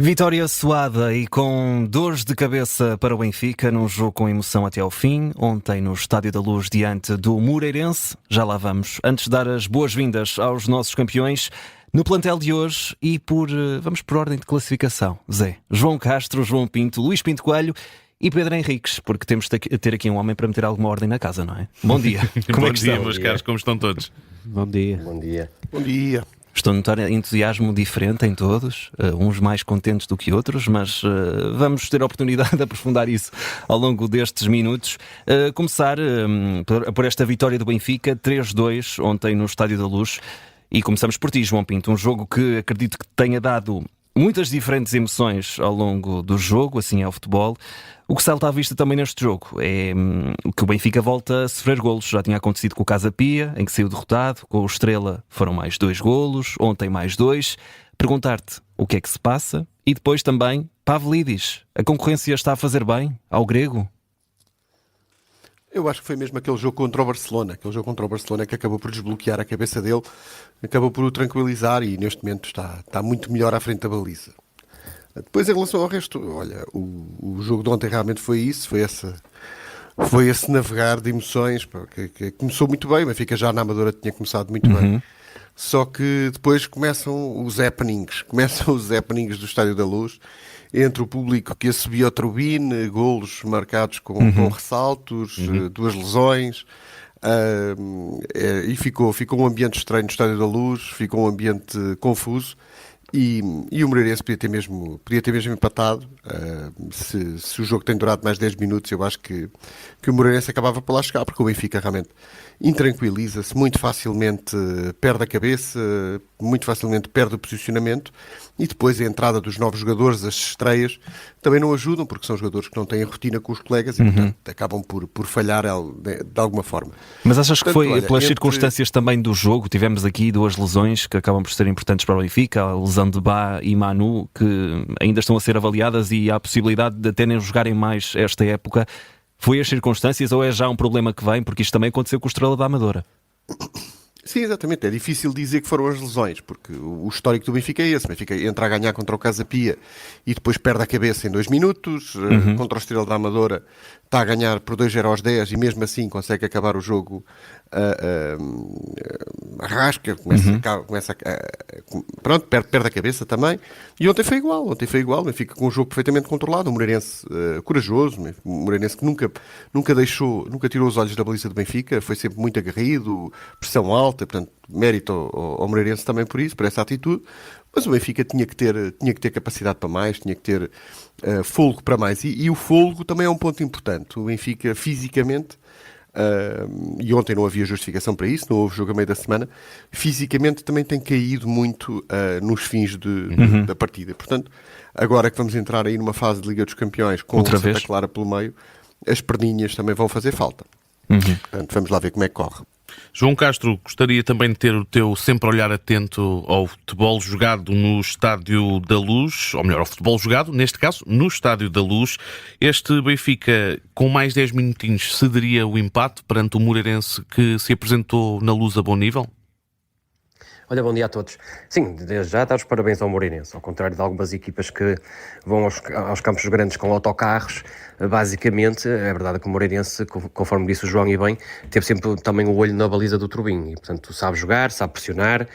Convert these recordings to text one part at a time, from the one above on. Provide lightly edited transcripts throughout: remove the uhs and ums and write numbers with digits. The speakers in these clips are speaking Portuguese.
Vitória suada e com dores de cabeça para o Benfica num jogo com emoção até ao fim. Ontem no Estádio da Luz diante do Moreirense. Já lá vamos. Antes de dar as boas-vindas aos nossos campeões, no plantel de hoje vamos por ordem de classificação. Zé, João Castro, João Pinto, Luís Pinto Coelho e Pedro Henriques, porque temos de ter aqui um homem para meter alguma ordem na casa, não é? Bom dia. Como é que estão, meus caros? Como estão todos? Bom dia. Bom dia. Bom dia. Estou a notar entusiasmo diferente em todos, uns mais contentes do que outros, mas vamos ter a oportunidade de aprofundar isso ao longo destes minutos. Começar por esta vitória do Benfica, 3-2, ontem no Estádio da Luz. E começamos por ti, João Pinto, um jogo que acredito que tenha dado muitas diferentes emoções ao longo do jogo, assim é o futebol. O que salta à vista também neste jogo é que o Benfica volta a sofrer golos. Já tinha acontecido com o Casa Pia, em que saiu derrotado. Com o Estrela foram mais 2 golos, ontem mais 2. Perguntar-te o que é que se passa e depois também, Pavlidis, a concorrência está a fazer bem ao grego? Eu acho que foi mesmo aquele jogo contra o Barcelona. Aquele jogo contra o Barcelona que acabou por desbloquear a cabeça dele, acabou por o tranquilizar e neste momento está muito melhor à frente da baliza. Depois, em relação ao resto, olha, o jogo de ontem realmente foi isso, foi esse navegar de emoções, que começou muito bem, mas fica já na Amadora tinha começado muito bem. Só que depois começam os happenings do Estádio da Luz, entre o público que assobia ao turbine, golos marcados com ressaltos, 2 lesões, e ficou um ambiente estranho no Estádio da Luz, ficou um ambiente confuso. E o Moreirense podia ter mesmo empatado. Se o jogo tem durado mais 10 minutos, eu acho que o Moreirense acabava por lá chegar, porque o Benfica realmente intranquiliza-se, muito facilmente perde a cabeça, muito facilmente perde o posicionamento, e depois a entrada dos novos jogadores, as estreias, também não ajudam, porque são jogadores que não têm rotina com os colegas e, portanto, acabam por falhar de alguma forma. Mas achas que foi pelas circunstâncias também do jogo? Tivemos aqui 2 lesões que acabam por ser importantes para o Benfica, a lesão de Bá e Manu, que ainda estão a ser avaliadas e há a possibilidade de até nem jogarem mais esta época. Foi as circunstâncias ou é já um problema que vem? Porque isto também aconteceu com o Estrela da Amadora. Sim, exatamente. É difícil dizer que foram as lesões, porque o histórico do Benfica é esse. O Benfica entra a ganhar contra o Casa Pia e depois perde a cabeça em 2 minutos. Contra o Estrela da Amadora está a ganhar por 2-0 aos 10 e mesmo assim consegue acabar o jogo arrasca, perde a cabeça também. E ontem foi igual. O Benfica com um jogo perfeitamente controlado. Um Moreirense corajoso, um Moreirense que nunca tirou os olhos da baliza do Benfica, foi sempre muito aguerrido, pressão alta, portanto, mérito ao Moreirense também por isso, por essa atitude. Mas o Benfica tinha que ter capacidade para mais, tinha que ter fôlego para mais. E o fôlego também é um ponto importante. O Benfica, fisicamente, e ontem não havia justificação para isso, não houve jogo a meio da semana, fisicamente também tem caído muito nos fins da partida. Portanto, agora que vamos entrar aí numa fase de Liga dos Campeões com o Santa Clara pelo meio, as perninhas também vão fazer falta. Portanto, vamos lá ver como é que corre. João Castro, gostaria também de ter o teu sempre olhar atento ao futebol jogado no Estádio da Luz, ou melhor, ao futebol jogado, neste caso, no Estádio da Luz. Este Benfica, com mais 10 minutinhos, cederia o empate perante o Moreirense que se apresentou na Luz a bom nível? Olha, bom dia a todos. Sim, desde já dar os parabéns ao Moreirense, ao contrário de algumas equipas que vão aos campos grandes com autocarros. Basicamente, é verdade que o Moreirense, conforme disse o João e bem, teve sempre também o olho na baliza do Turbinho e, portanto, sabe jogar, sabe pressionar,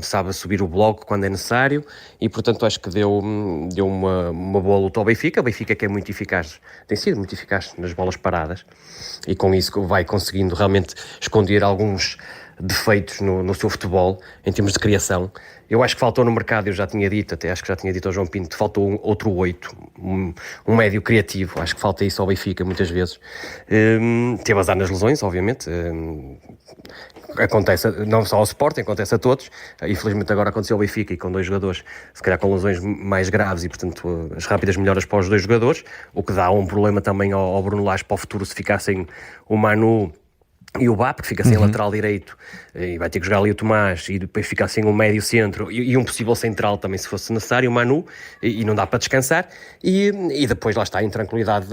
sabe subir o bloco quando é necessário e, portanto, acho que deu uma boa luta ao Benfica. O Benfica que é muito eficaz, tem sido muito eficaz nas bolas paradas e com isso vai conseguindo realmente esconder alguns defeitos no seu futebol, em termos de criação. Eu acho que faltou no mercado, eu já tinha dito, até acho que já tinha dito ao João Pinto, faltou outro 8, um médio criativo, acho que falta isso ao Benfica muitas vezes. Teve azar nas lesões, obviamente, acontece não só ao Sporting, acontece a todos, infelizmente agora aconteceu ao Benfica e com 2 jogadores, se calhar com lesões mais graves e portanto as rápidas melhoras para os 2 jogadores, o que dá um problema também ao Bruno Lage para o futuro se ficassem o Manu e o BAP, que fica sem lateral direito, e vai ter que jogar ali o Tomás, e depois fica sem um médio centro e um possível central também, se fosse necessário, o Manu, e não dá para descansar, e depois lá está a intranquilidade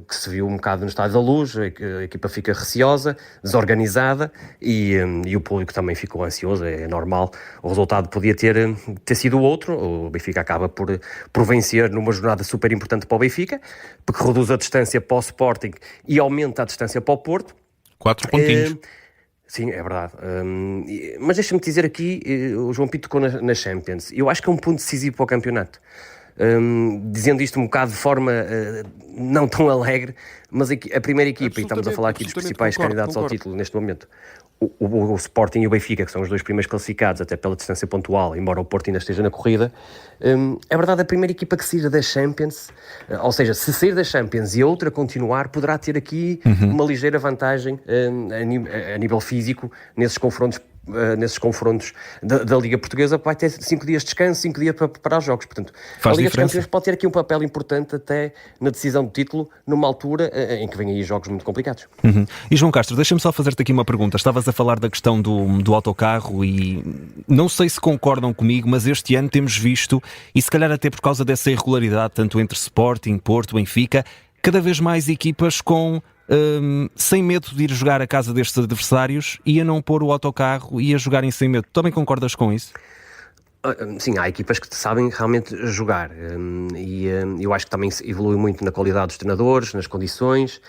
que se viu um bocado no Estádio da Luz, a equipa fica receosa, desorganizada, e o público também ficou ansioso, é normal, o resultado podia ter sido outro, o Benfica acaba por vencer numa jornada super importante para o Benfica, porque reduz a distância para o Sporting e aumenta a distância para o Porto. 4 pontinhos. Sim, é verdade. Mas deixa-me dizer aqui, o João Pinto tocou na Champions. Eu acho que é um ponto decisivo para o campeonato. Dizendo isto um bocado de forma não tão alegre, mas a primeira equipa, e estamos a falar aqui dos principais candidatos ao título neste momento, o Sporting e o Benfica, que são os dois primeiros classificados, até pela distância pontual, embora o Porto ainda esteja na corrida, é verdade, a primeira equipa que sair da Champions, ou seja, se sair da Champions e a outra continuar, poderá ter aqui uma ligeira vantagem a nível físico nesses confrontos da Liga Portuguesa. Vai ter 5 dias de descanso, 5 dias para preparar os jogos, portanto Faz a Liga diferença. dos Campeões pode ter aqui um papel importante até na decisão do título, numa altura em que vêm aí jogos muito complicados. E João Castro, deixa-me só fazer-te aqui uma pergunta. Estavas a falar da questão do autocarro e não sei se concordam comigo, mas este ano temos visto, e se calhar até por causa dessa irregularidade, tanto entre Sporting, Porto, Benfica, cada vez mais equipas sem medo de ir jogar à casa destes adversários e a não pôr o autocarro e a jogarem sem medo. Também concordas com isso? Sim, há equipas que sabem realmente jogar, e eu acho que também se evolui muito na qualidade dos treinadores, nas condições,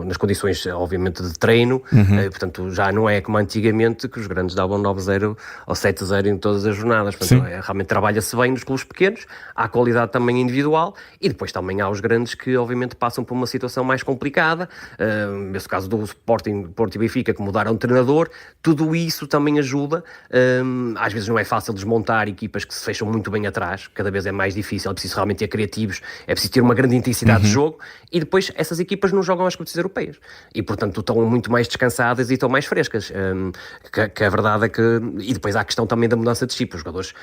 nas condições obviamente de treino, portanto já não é como antigamente que os grandes davam 9-0 ou 7-0 em todas as jornadas, portanto, realmente trabalha-se bem nos clubes pequenos, há qualidade também individual, e depois também há os grandes que obviamente passam por uma situação mais complicada, nesse caso do Sporting, Porto e Benfica, que mudaram de treinador, tudo isso também ajuda. Às vezes não é fácil desmontar equipas que se fecham muito bem atrás, cada vez é mais difícil, é preciso realmente ter criativos, é preciso ter uma grande intensidade de jogo, e depois essas equipas não jogam às competições europeias, e portanto estão muito mais descansadas e estão mais frescas, que a verdade é que... E depois há a questão também da mudança de chip, os jogadores,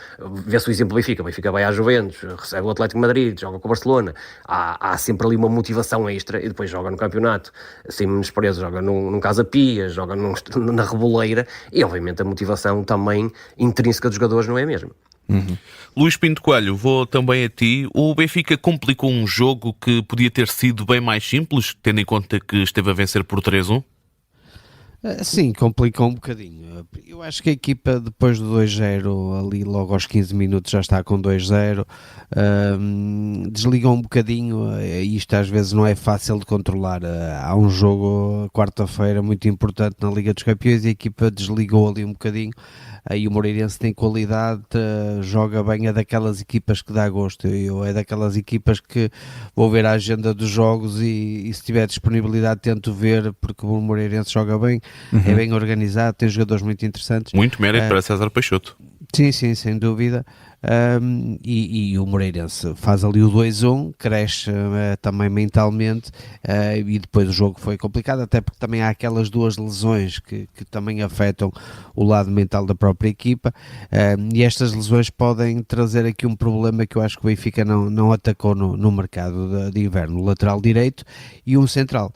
vê-se o exemplo do Benfica, o Benfica vai à Juventus, recebe o Atlético de Madrid, joga com o Barcelona, há sempre ali uma motivação extra, e depois joga no campeonato, sem menosprezo, joga num Casa Pia, joga na Reboleira, e obviamente a motivação também intrínseca dos jogadores não é a mesma. Luís Pinto Coelho, vou também a ti. O Benfica complicou um jogo que podia ter sido bem mais simples, tendo em conta que esteve a vencer por 3-1? Sim, complicou um bocadinho. Eu acho que a equipa depois do 2-0, ali logo aos 15 minutos já está com 2-0, desligou um bocadinho, isto às vezes não é fácil de controlar. Há um jogo quarta-feira muito importante na Liga dos Campeões e a equipa desligou ali um bocadinho. Aí o Moreirense tem qualidade, joga bem, é daquelas equipas que dá gosto. É daquelas equipas que vou ver a agenda dos jogos e se tiver disponibilidade tento ver, porque o Moreirense joga bem, é bem organizado, tem jogadores muito interessantes. Muito mérito para César Peixoto. Sim, sem dúvida. E o Moreirense faz ali o 2-1, cresce também mentalmente, e depois o jogo foi complicado, até porque também há aquelas duas lesões que também afetam o lado mental da própria equipa, e estas lesões podem trazer aqui um problema que eu acho que o Benfica não atacou no mercado de inverno, o lateral direito e um central.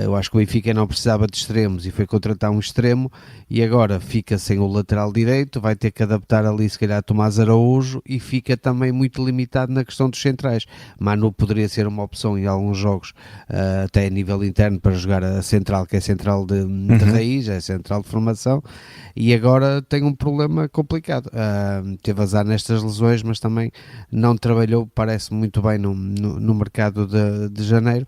Eu acho que o Benfica não precisava de extremos e foi contratar um extremo e agora fica sem o lateral direito, vai ter que adaptar ali se calhar Tomás Araújo e fica também muito limitado na questão dos centrais. Manu poderia ser uma opção em alguns jogos, até a nível interno, para jogar a central, que é central de raiz, é central de formação, e agora tem um problema complicado. Teve azar nestas lesões, mas também não trabalhou, parece muito bem no mercado de janeiro.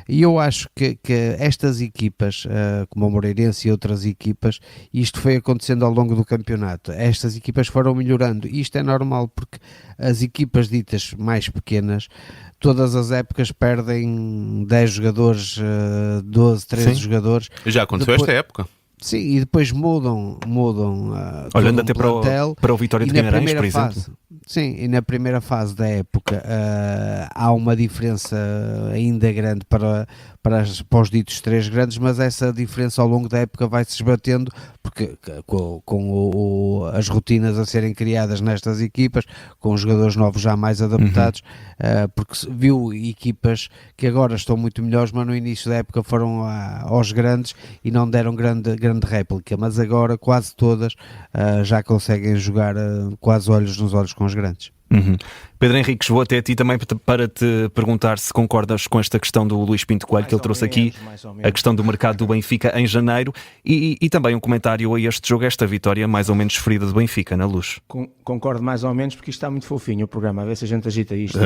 E eu acho que estas equipas, como o Moreirense e outras equipas, isto foi acontecendo ao longo do campeonato. Estas equipas foram melhorando. E isto é normal porque as equipas ditas mais pequenas, todas as épocas perdem 10 jogadores, 12, 13 jogadores. Já aconteceu esta época. Sim, e depois mudam Olhando todo até plantel, para o Vitória e de na Guimarães, primeira por exemplo. fase, sim, e na primeira fase da época há uma diferença ainda grande para os ditos três grandes, mas essa diferença ao longo da época vai se esbatendo, porque com as rotinas a serem criadas nestas equipas, com os jogadores novos já mais adaptados, porque se viu equipas que agora estão muito melhores, mas no início da época foram aos grandes e não deram grande réplica, mas agora quase todas já conseguem jogar quase olhos nos olhos com os grandes. Pedro Henriques, vou até a ti também para te perguntar se concordas com esta questão do Luís Pinto Coelho, que ele trouxe aqui, a questão do mercado do Benfica em janeiro, e também um comentário a este jogo, esta vitória mais ou menos sofrida do Benfica, na Luz. Concordo mais ou menos, porque isto está muito fofinho o programa, a ver se a gente agita isto.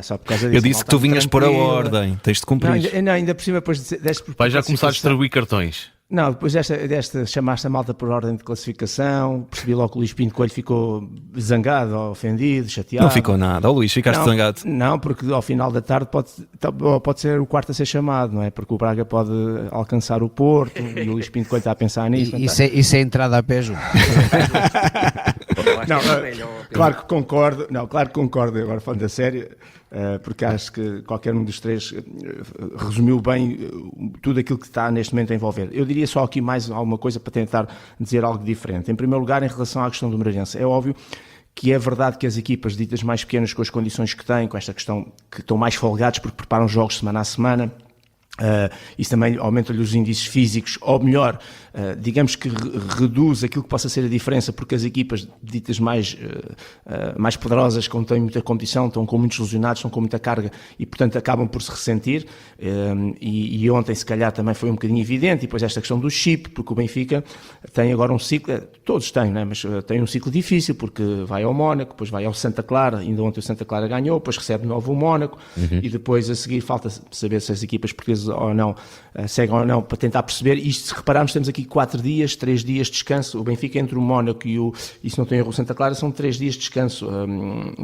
Só por causa disso. Eu disse que tu vinhas pôr a ordem, tens de cumprir. Não, ainda por cima, depois deste... Vai já começar a distribuir cartões. Não, depois desta chamaste a malta por ordem de classificação, percebi logo que o Luís Pinto Coelho ficou zangado, ofendido, chateado. Não ficou nada. Ó Luís, ficaste zangado. Não, porque ao final da tarde pode ser o quarto a ser chamado, não é? Porque o Braga pode alcançar o Porto e o Luís Pinto Coelho está a pensar nisso. Isso é entrada a pé junto. Claro que concordo. Não, claro que concordo, agora falando a sério, porque acho que qualquer um dos três resumiu bem tudo aquilo que está neste momento a envolver. Eu diria só aqui mais alguma coisa para tentar dizer algo diferente. Em primeiro lugar, em relação à questão do Moreirense, é óbvio que é verdade que as equipas ditas mais pequenas, com as condições que têm, com esta questão que estão mais folgados porque preparam jogos semana a semana, isso também aumenta-lhe os índices físicos, ou melhor, digamos que reduz aquilo que possa ser a diferença, porque as equipas ditas mais poderosas, como têm muita competição, estão com muitos lesionados, estão com muita carga e portanto acabam por se ressentir, e ontem se calhar também foi um bocadinho evidente, e depois esta questão do chip, porque o Benfica tem agora um ciclo, todos têm, né? Mas tem um ciclo difícil, porque vai ao Mónaco, depois vai ao Santa Clara, ainda ontem o Santa Clara ganhou, depois recebe de novo o Mónaco, e depois a seguir falta saber se as equipas portuguesas ou não seguem ou não, para tentar perceber. Isto, se repararmos, temos aqui 4 dias, 3 dias de descanso. O Benfica entre o Mónaco e se não tenho erro, o Santa Clara, são 3 dias de descanso,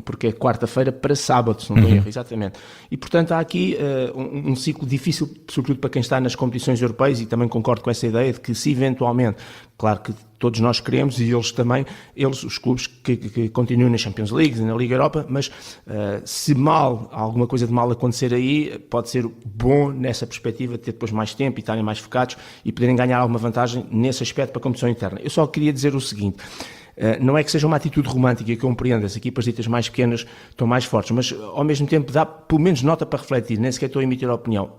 porque é quarta-feira para sábado, se não tenho erro, exatamente. E portanto há aqui um ciclo difícil, sobretudo para quem está nas competições europeias, e também concordo com essa ideia de que se eventualmente, claro que todos nós queremos, e eles também, os clubes que continuam na Champions League e na Liga Europa, mas se alguma coisa de mal acontecer aí, pode ser bom nessa perspectiva de ter depois mais tempo e estarem mais focados e poderem ganhar alguma vantagem nesse aspecto para a competição interna. Eu só queria dizer o seguinte: não é que seja uma atitude romântica, que eu compreendo, as equipas ditas mais pequenas estão mais fortes, mas ao mesmo tempo dá pelo menos nota para refletir, nem sequer estou a emitir a opinião.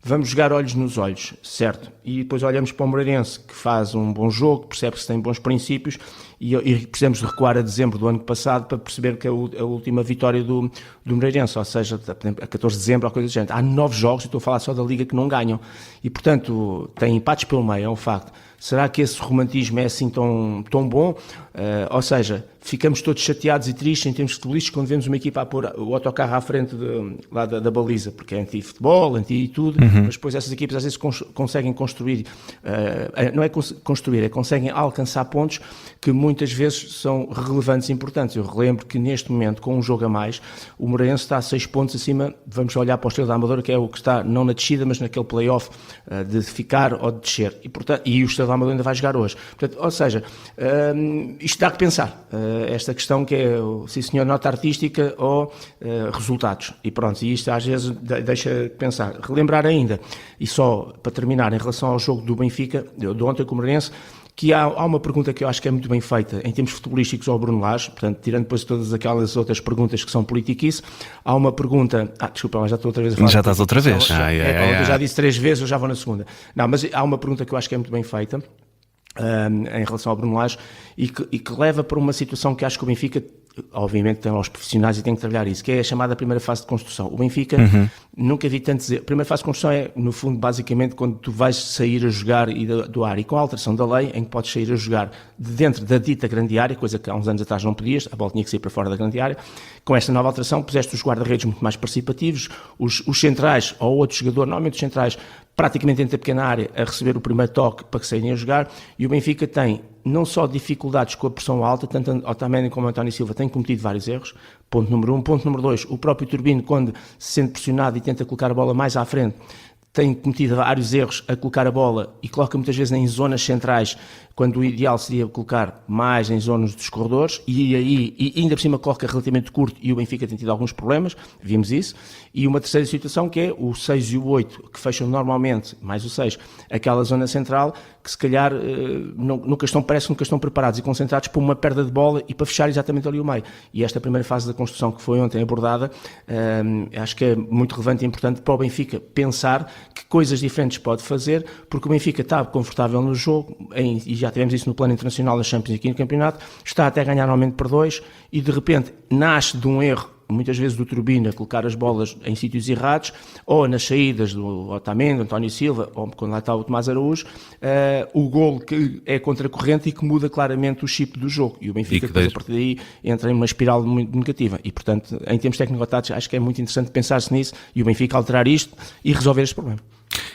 Vamos jogar olhos nos olhos, certo? E depois olhamos para o Moreirense, que faz um bom jogo, percebe que tem bons princípios, e precisamos de recuar a dezembro do ano passado para perceber que é a última vitória do Moreirense, ou seja, a 14 de dezembro, ou coisa do género. Há 9 jogos, estou a falar só da Liga, que não ganham, e portanto tem empates pelo meio, é um facto. Será que esse romantismo é assim tão bom? Ou seja, ficamos todos chateados e tristes em termos futebolísticos quando vemos uma equipa a pôr o autocarro à frente lá da baliza, porque é anti-futebol, anti-tudo, mas depois essas equipas às vezes conseguem construir, não é construir, é conseguem alcançar pontos que muitas vezes são relevantes e importantes. Eu relembro que neste momento, com um jogo a mais, o Moreirense está a 6 pontos acima, vamos olhar para o Estrela da Amadora, que é o que está não na descida, mas naquele play-off de ficar ou de descer, e o Estrela da Amadora ainda vai jogar hoje. Portanto, ou seja, isto dá que pensar, esta questão que é, sim senhor, nota artística ou resultados, e pronto, e isto às vezes deixa pensar. Relembrar ainda, e só para terminar, em relação ao jogo do Benfica, de ontem com o Moreirense, que há uma pergunta que eu acho que é muito bem feita em termos futebolísticos ao Bruno Lage, portanto, tirando depois todas aquelas outras perguntas que são politiquice, há uma pergunta... desculpa, mas já estou outra vez a falar. Já estás outra vez. Eu já disse 3 vezes, eu já vou na segunda. Não, mas há uma pergunta que eu acho que é muito bem feita em relação ao Bruno Lage e que leva para uma situação que acho que o Benfica, obviamente, tem aos profissionais e tem que trabalhar isso, que é a chamada primeira fase de construção. O Benfica, nunca vi tanto dizer... A primeira fase de construção é, no fundo, basicamente, quando tu vais sair a jogar e do ar, e com a alteração da lei, em que podes sair a jogar de dentro da dita grande área, coisa que há uns anos atrás não podias, a bola tinha que sair para fora da grande área. Com esta nova alteração, puseste os guarda-redes muito mais participativos, os centrais, ou outro jogador, normalmente os centrais, praticamente dentro da pequena área, a receber o primeiro toque para que saírem a jogar, e o Benfica tem não só dificuldades com a pressão alta, tanto Otamendi como António Silva têm cometido vários erros, ponto número 1. Ponto número 2, o próprio Turbino, quando se sente pressionado e tenta colocar a bola mais à frente, tem cometido vários erros a colocar a bola e coloca muitas vezes em zonas centrais, quando o ideal seria colocar mais em zonas dos corredores, e ainda por cima coloca relativamente curto, e o Benfica tem tido alguns problemas, vimos isso. E uma terceira situação que é o 6 e o 8, que fecham normalmente, mais o 6, aquela zona central, que se calhar parece que nunca estão preparados e concentrados para uma perda de bola e para fechar exatamente ali o meio. E esta primeira fase da construção que foi ontem abordada, acho que é muito relevante e importante para o Benfica pensar que coisas diferentes pode fazer, porque o Benfica está confortável no jogo, e já tivemos isso no plano internacional, na Champions e aqui no campeonato, está até a ganhar normalmente por 2, e de repente nasce de um erro, muitas vezes do Turbina, colocar as bolas em sítios errados, ou nas saídas do Otamendi, António Silva, ou quando lá está o Tomás Araújo, o golo que é contracorrente e que muda claramente o chip do jogo. E o Benfica, depois, a partir daí, entra em uma espiral muito negativa. E, portanto, em termos técnico-táticos, acho que é muito interessante pensar-se nisso e o Benfica alterar isto e resolver este problema.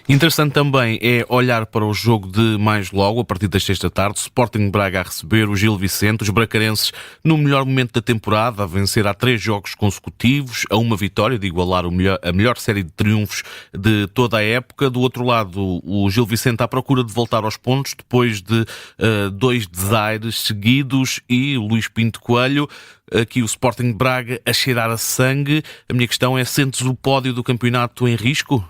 Interessante também é olhar para o jogo de mais logo, a partir das 6 da tarde, Sporting Braga a receber o Gil Vicente, os bracarenses no melhor momento da temporada, a vencer há 3 jogos consecutivos, a uma vitória de igualar a melhor série de triunfos de toda a época. Do outro lado, o Gil Vicente à procura de voltar aos pontos, depois de 2 desaires seguidos, e o Luís Pinto Coelho, aqui o Sporting Braga a cheirar a sangue. A minha questão é, sentes o pódio do campeonato em risco?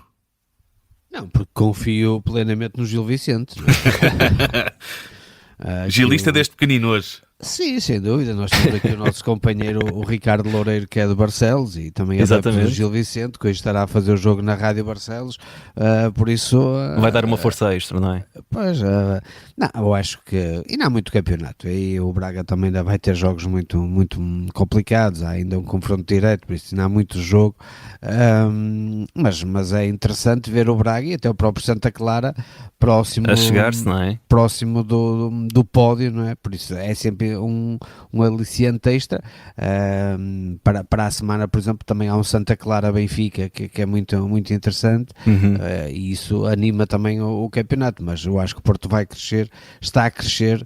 Não, porque confio plenamente no Gil Vicente. Gilista desde pequenino hoje. Sim, sem dúvida. Nós temos aqui o nosso companheiro, o Ricardo Loureiro, que é de Barcelos, e também é adepto do Gil Vicente, que hoje estará a fazer o jogo na Rádio Barcelos, por isso... Vai dar uma força extra, não é? Pois, não, eu acho que... E não há muito campeonato, e o Braga também ainda vai ter jogos muito, muito complicados, há ainda um confronto direto, por isso não há muito jogo, mas é interessante ver o Braga e até o próprio Santa Clara próximo... A chegar-se, não é? Próximo do pódio, não é? Por isso é sempre um aliciante extra. Para a semana, por exemplo, também há um Santa Clara Benfica que é muito, muito interessante, e isso anima também o campeonato, mas eu acho que o Porto vai crescer, está a crescer,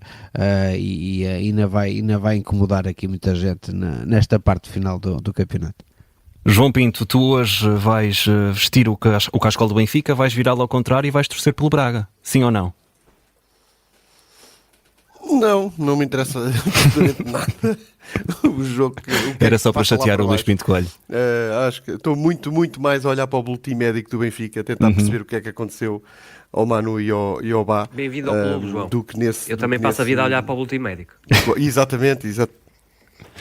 e ainda vai incomodar aqui muita gente nesta parte final do campeonato. João Pinto, tu hoje vais vestir o cascol do Benfica, vais virá-lo ao contrário e vais torcer pelo Braga, sim ou não? Não me interessa absolutamente nada o jogo. Era só para chatear o Luís Pinto Coelho. Acho que estou muito, muito mais a olhar para o boletim médico do Benfica, a tentar perceber o que é que aconteceu ao Manu e ao Bá. Bem-vindo ao clube, João. Do que nesse, eu também passo a vida a olhar para o boletim médico.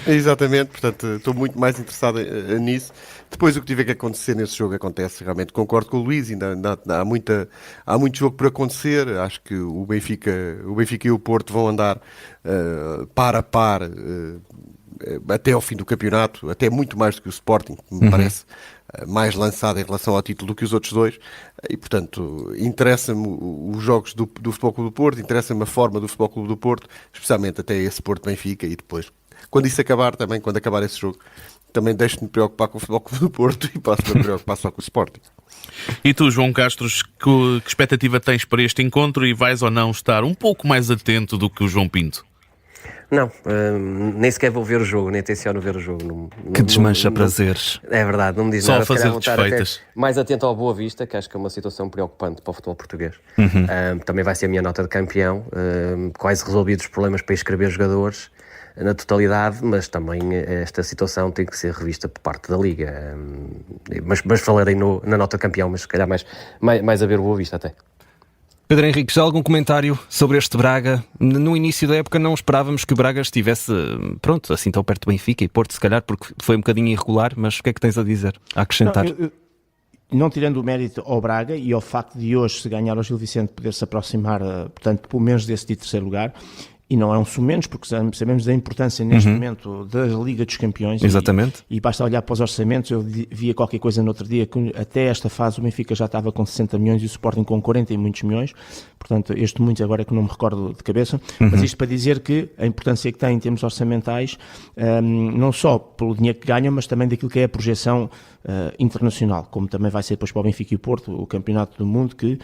Exatamente, portanto estou muito mais interessado nisso. Depois o que tiver que acontecer nesse jogo acontece, realmente concordo com o Luís, ainda há muito jogo por acontecer. Acho que o Benfica e o Porto vão andar par a par até ao fim do campeonato, até muito mais do que o Sporting, que me parece mais lançado em relação ao título do que os outros dois, e portanto interessa-me os jogos do Futebol Clube do Porto, interessa-me a forma do Futebol Clube do Porto, especialmente até esse Porto-Benfica, e depois, quando isso acabar também, quando acabar esse jogo, também deixo-me preocupar com o Futebol Clube do Porto e passo-me a preocupar só com o Sporting. E tu, João Castros, que expectativa tens para este encontro, e vais ou não estar um pouco mais atento do que o João Pinto? Não, nem sequer vou ver o jogo, nem tenciono ver o jogo. Que desmancha prazeres. É verdade, não me diz só nada. Só a fazer desfeitas. Mais atento ao Boa Vista, que acho que é uma situação preocupante para o futebol português. Também vai ser a minha nota de campeão. Quase resolvidos os problemas para inscrever jogadores na totalidade, mas também esta situação tem que ser revista por parte da Liga. Mas falarei na nota de campeão, mas se calhar mais a ver o Boa Vista até. Pedro Henrique, já algum comentário sobre este Braga? No início da época não esperávamos que o Braga estivesse, pronto, assim tão perto do Benfica e Porto, se calhar, porque foi um bocadinho irregular, mas o que é que tens a dizer, a acrescentar? Não tirando o mérito ao Braga e ao facto de hoje, se ganhar ao Gil Vicente, poder se aproximar, portanto, pelo menos desse de terceiro lugar, e não é um sumenos, porque sabemos da importância neste momento da Liga dos Campeões. Exatamente. E basta olhar para os orçamentos. Eu via qualquer coisa no outro dia que até esta fase o Benfica já estava com 60 milhões e o Sporting com 40 e muitos milhões. Portanto, este muitos agora é que não me recordo de cabeça. Mas isto para dizer que a importância que tem em termos orçamentais, não só pelo dinheiro que ganham, mas também daquilo que é a projeção internacional, como também vai ser depois para o Benfica e o Porto, o Campeonato do Mundo, que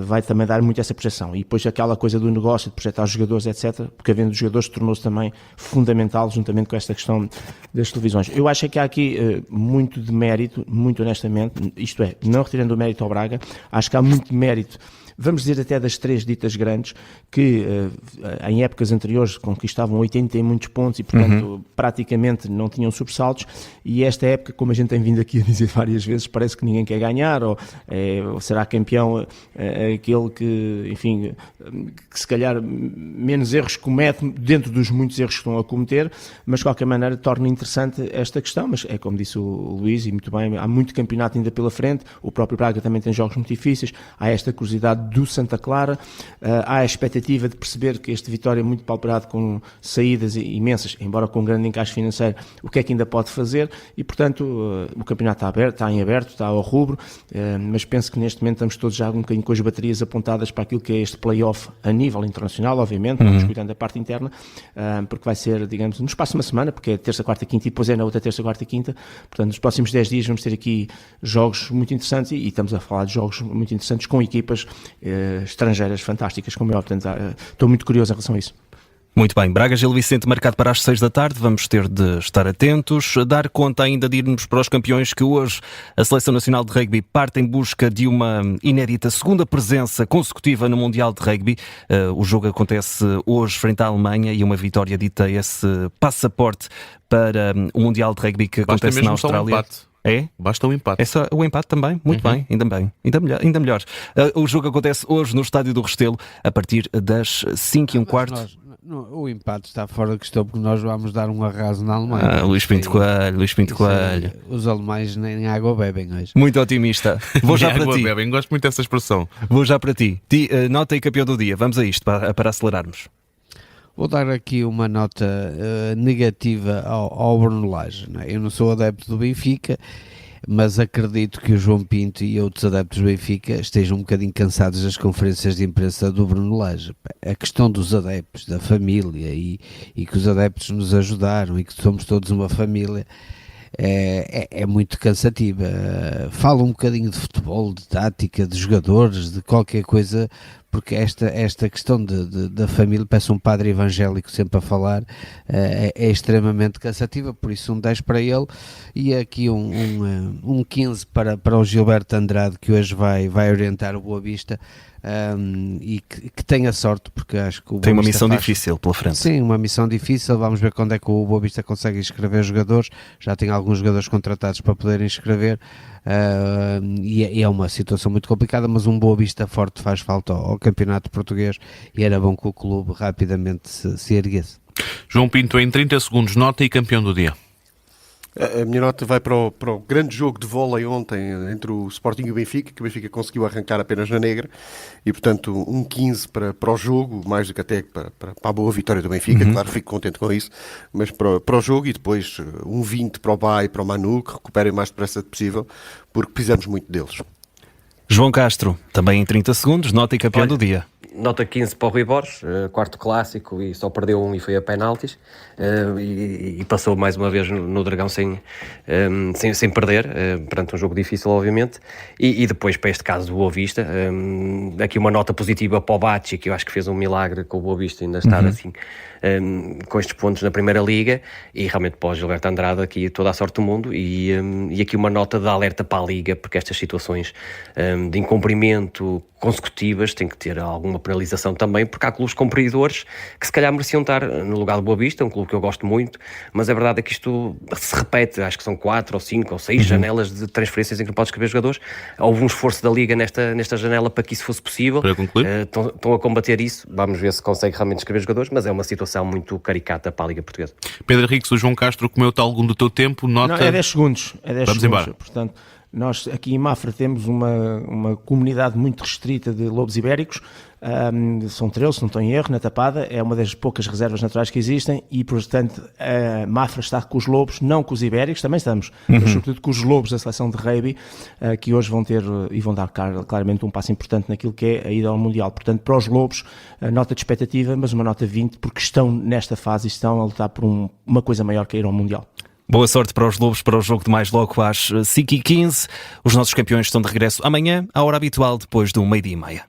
vai também dar muito essa projeção. E depois aquela coisa do negócio, de projetar os jogadores, etc., aberta, porque a venda dos jogadores tornou-se também fundamental juntamente com esta questão das televisões. Eu acho que há aqui muito de mérito, muito honestamente, isto é, não retirando o mérito ao Braga, acho que há muito mérito, vamos dizer até das 3 ditas grandes, que em épocas anteriores conquistavam 80 e muitos pontos e, portanto, praticamente não tinham sobressaltos, e esta época, como a gente tem vindo aqui a dizer várias vezes, parece que ninguém quer ganhar, ou será campeão aquele que, enfim, que se calhar menos erros comete dentro dos muitos erros que estão a cometer, mas de qualquer maneira torna interessante esta questão, mas é como disse o Luís, e muito bem, há muito campeonato ainda pela frente, o próprio Braga também tem jogos muito difíceis, há esta curiosidade do Santa Clara, há a expectativa de perceber que este Vitória é muito palpado com saídas imensas, embora com um grande encaixe financeiro, o que é que ainda pode fazer, e portanto o campeonato está aberto, está em aberto, está ao rubro, mas penso que neste momento estamos todos já um bocadinho com as baterias apontadas para aquilo que é este play-off a nível internacional, obviamente, vamos cuidando da parte interna, porque vai ser, digamos, no espaço de uma semana, porque é terça, quarta, quinta e depois é na outra terça, quarta e quinta, portanto nos próximos 10 dias vamos ter aqui jogos muito interessantes e estamos a falar de jogos muito interessantes com equipas estrangeiras fantásticas, como é, portanto estou muito curioso em relação a isso. Muito bem, Braga Gil Vicente marcado para as 6 da tarde, vamos ter de estar atentos, dar conta ainda de irmos para os campeões, que hoje a Seleção Nacional de Rugby parte em busca de uma inédita segunda presença consecutiva no Mundial de Rugby. O jogo acontece hoje frente à Alemanha e uma vitória dita esse passaporte para o Mundial de Rugby que acontece na Austrália. É? Basta um empate. É só o empate também? Muito bem, ainda melhor. O jogo acontece hoje no Estádio do Restelo a partir das 5h15. O empate está fora de questão porque nós vamos dar um arraso na Alemanha. Luís Pinto Coelho. Os alemães nem água bebem hoje. Muito otimista. Vou já para ti. Bebem. Gosto muito dessa expressão. Vou já para ti. Nota e campeão do dia. Vamos a isto para acelerarmos. Vou dar aqui uma nota negativa ao Bruno Lage. Eu não sou adepto do Benfica, mas acredito que o João Pinto e outros adeptos do Benfica estejam um bocadinho cansados das conferências de imprensa do Bruno Lage. A questão dos adeptos, da família e que os adeptos nos ajudaram e que somos todos uma família é muito cansativa. Fala um bocadinho de futebol, de tática, de jogadores, de qualquer coisa, porque esta questão da família, parece um padre evangélico sempre a falar, é extremamente cansativa, por isso um 10 para ele e aqui um 15 para o Gilberto Andrade, que hoje vai orientar o Boa Vista. E que tenha sorte, porque acho que o Boa tem uma Vista missão difícil pela frente. Sim, uma missão difícil. Vamos ver quando é que o Boa Vista consegue inscrever jogadores. Já tem alguns jogadores contratados para poderem inscrever, e é uma situação muito complicada, mas um Boa Vista forte faz falta ao campeonato português e era bom que o clube rapidamente se erguesse. João Pinto, em 30 segundos, nota e campeão do dia. A minha nota vai para o grande jogo de vôlei ontem entre o Sporting e o Benfica, que o Benfica conseguiu arrancar apenas na negra, e portanto um 15 para o jogo, mais do que até para a boa vitória do Benfica, claro, fico contente com isso, mas para o jogo, e depois um 20 para o Bay e para o Manu, que recuperem o mais depressa possível, porque precisamos muito deles. João Castro, também em 30 segundos, nota e campeão do dia. Nota 15 para o Rui Borges, quarto clássico e só perdeu um e foi a penaltis, e passou mais uma vez no Dragão sem perder, perante um jogo difícil obviamente, e depois para este caso do Boa Vista, aqui uma nota positiva para o Bachi, que eu acho que fez um milagre com o Boa Vista ainda estar assim com estes pontos na Primeira Liga, e realmente para o Gilberto Andrade aqui toda a sorte do mundo, e aqui uma nota de alerta para a Liga, porque estas situações de incumprimento consecutivas têm que ter alguma penalização também, porque há clubes cumpridores que se calhar mereciam estar no lugar do Boa Vista, um clube que eu gosto muito, mas a verdade é que isto se repete, acho que são 4 ou 5 ou 6 janelas de transferências em que não pode escrever jogadores. Houve um esforço da Liga nesta janela para que isso fosse possível. Para concluir? Estão a combater isso, vamos ver se consegue realmente escrever jogadores, mas é uma situação muito caricata para a Liga Portuguesa. Pedro Henriques, o João Castro comeu-te algum do teu tempo, nota... Não, é 10 segundos. Vamos embora. Portanto, nós aqui em Mafra temos uma comunidade muito restrita de lobos ibéricos, são 13, se não estou em erro, na Tapada, é uma das poucas reservas naturais que existem e, portanto, a Mafra está com os lobos, não com os ibéricos, também estamos, mas sobretudo com os lobos da seleção de rugby, que hoje vão ter e vão dar claramente um passo importante naquilo que é a ida ao Mundial. Portanto, para os lobos, nota de expectativa, mas uma nota 20, porque estão nesta fase e estão a lutar por uma coisa maior que é ir ao Mundial. Boa sorte para os Lobos, para o jogo de mais logo às 5h15. Os nossos campeões estão de regresso amanhã, à hora habitual, depois do 12h30.